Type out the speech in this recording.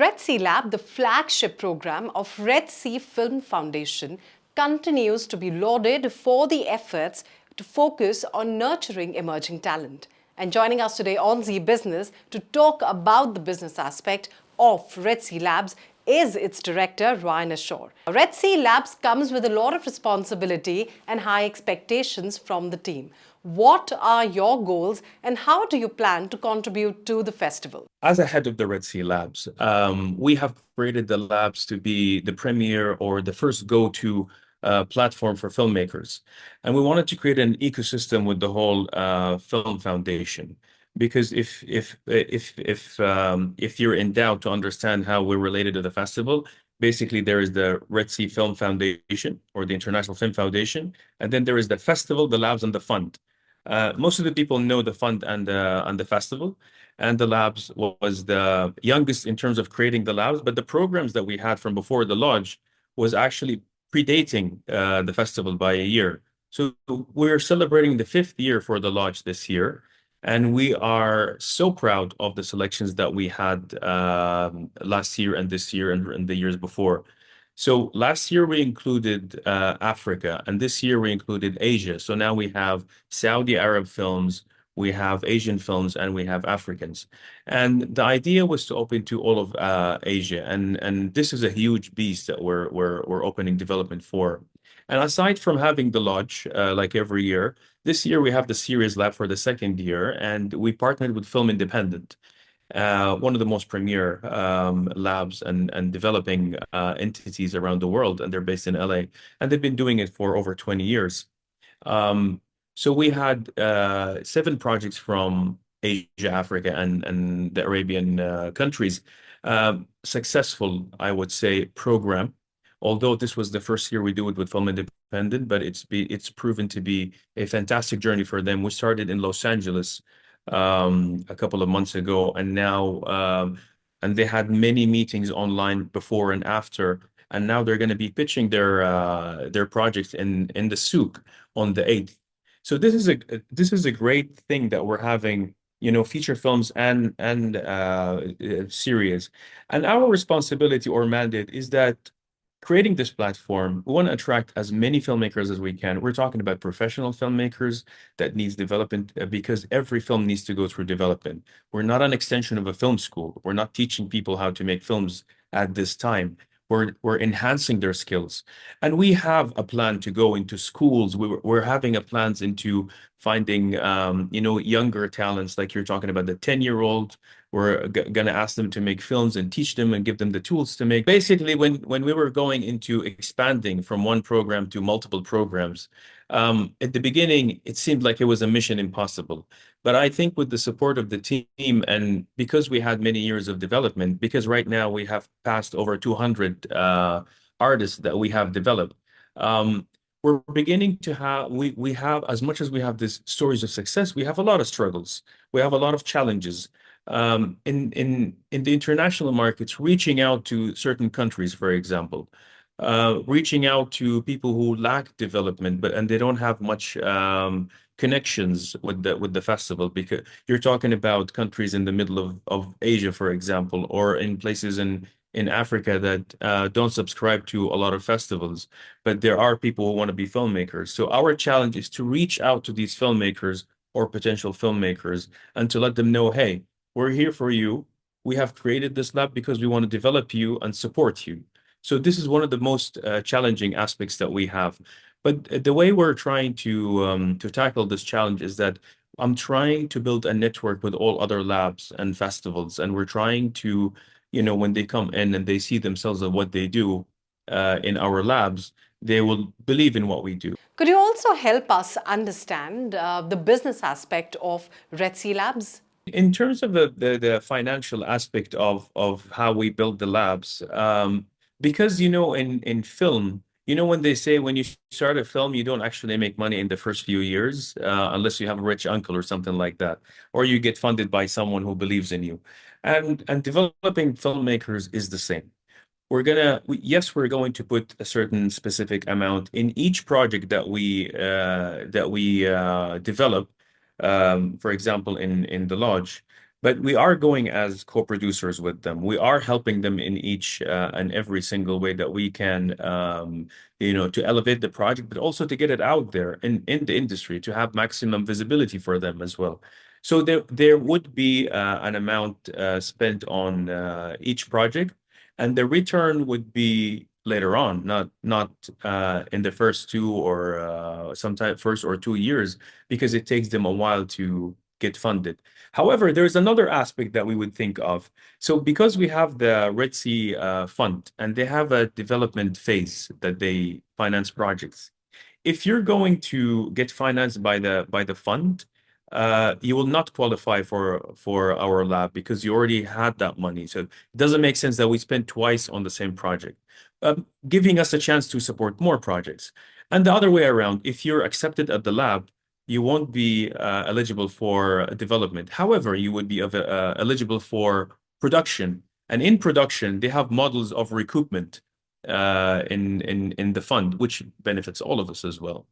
Red Sea Lab, the flagship program of Red Sea Film Foundation, continues to be lauded for the efforts to focus on nurturing emerging talent. And joining us today on Zee Business to talk about the business aspect of Red Sea Labs is its director, Ashore. Red Sea Labs comes with a lot of responsibility and high expectations from the team. What are your goals and how do you plan to contribute to the festival? As a head of the Red Sea Labs, we have created the labs to be the premier or the first go-to platform for filmmakers. And we wanted to create an ecosystem with the whole film foundation. Because if you're in doubt to understand how we're related to the festival, basically there is the Red Sea Film Foundation or the International Film Foundation, and then there is the festival, the labs, and the fund. Most of the people know the fund and the festival, and the labs was the youngest in terms of creating the labs. But the programs that we had from before the lodge was actually predating the festival by a year. So we're celebrating the 5th year for the lodge this year. And we are so proud of the selections that we had last year and this year and the years before. So last year we included Africa, and this year we included Asia. So now we have Saudi Arab films, we have Asian films, and we have Africans. And the idea was to open to all of Asia, and this is a huge beast that we're opening development for. And aside from having the lodge, like every year, this year we have the Series Lab for the 2nd year, and we partnered with Film Independent, one of the most premier labs and developing entities around the world, and they're based in LA, and they've been doing it for over 20 years. So we had 7 projects from Asia, Africa, and the Arabian countries. Successful, I would say, program. Although this was the first year we do it with Film Independent, but it's proven to be a fantastic journey for them. We started in Los Angeles a couple of months ago, and now and they had many meetings online before and after, and now they're going to be pitching their projects in the souk on the 8th. So this is a great thing that we're having, feature films and series. And our responsibility or mandate is that creating this platform, we want to attract as many filmmakers as we can. We're talking about professional filmmakers that needs development because every film needs to go through development. We're not an extension of a film school. We're not teaching people how to make films at this time. We're enhancing their skills. And we have a plan to go into schools. We're having a plans into finding, younger talents, like you're talking about the 10-year-old. We're going to ask them to make films and teach them and give them the tools to make. Basically, when we were going into expanding from one program to multiple programs, at the beginning, it seemed like it was a mission impossible. But I think with the support of the team, and because we had many years of development, because right now we have passed over 200 artists that we have developed, we're beginning to have, we have, as much as we have these stories of success, we have a lot of struggles. We have a lot of challenges. In the international markets, reaching out to certain countries, for example, reaching out to people who lack development, and they don't have much connections with the festival, because you're talking about countries in the middle of Asia, for example, or in places in Africa that don't subscribe to a lot of festivals, but there are people who want to be filmmakers. So our challenge is to reach out to these filmmakers or potential filmmakers and to let them know, hey, we're here for you. We have created this lab because we want to develop you and support you. So this is one of the most challenging aspects that we have. But the way we're trying to tackle this challenge is that I'm trying to build a network with all other labs and festivals, and we're trying to, when they come in and they see themselves and what they do in our labs, they will believe in what we do. Could you also help us understand the business aspect of Red Sea Labs? In terms of the financial aspect of how we build the labs, because in film, when they say when you start a film, you don't actually make money in the first few years unless you have a rich uncle or something like that, or you get funded by someone who believes in you. And developing filmmakers is the same. Yes, we're going to put a certain specific amount in each project that we develop. For example, in the lodge, But we are going as co-producers with them. We are helping them in each and every single way that we can, to elevate the project, but also to get it out there in the industry to have maximum visibility for them as well. So there would be an amount spent on each project, and the return would be later on, not in the first 1 or 2 years, because it takes them a while to get funded. However, there's another aspect that we would think of. So because we have the Red Sea Fund, and they have a development phase that they finance projects. If you're going to get financed by the fund, you will not qualify for our lab because you already had that money. So it doesn't make sense that we spend twice on the same project, giving us a chance to support more projects. And the other way around, if you're accepted at the lab, you won't be eligible for development. However, you would be eligible for production. And in production, they have models of recoupment in the fund, which benefits all of us as well.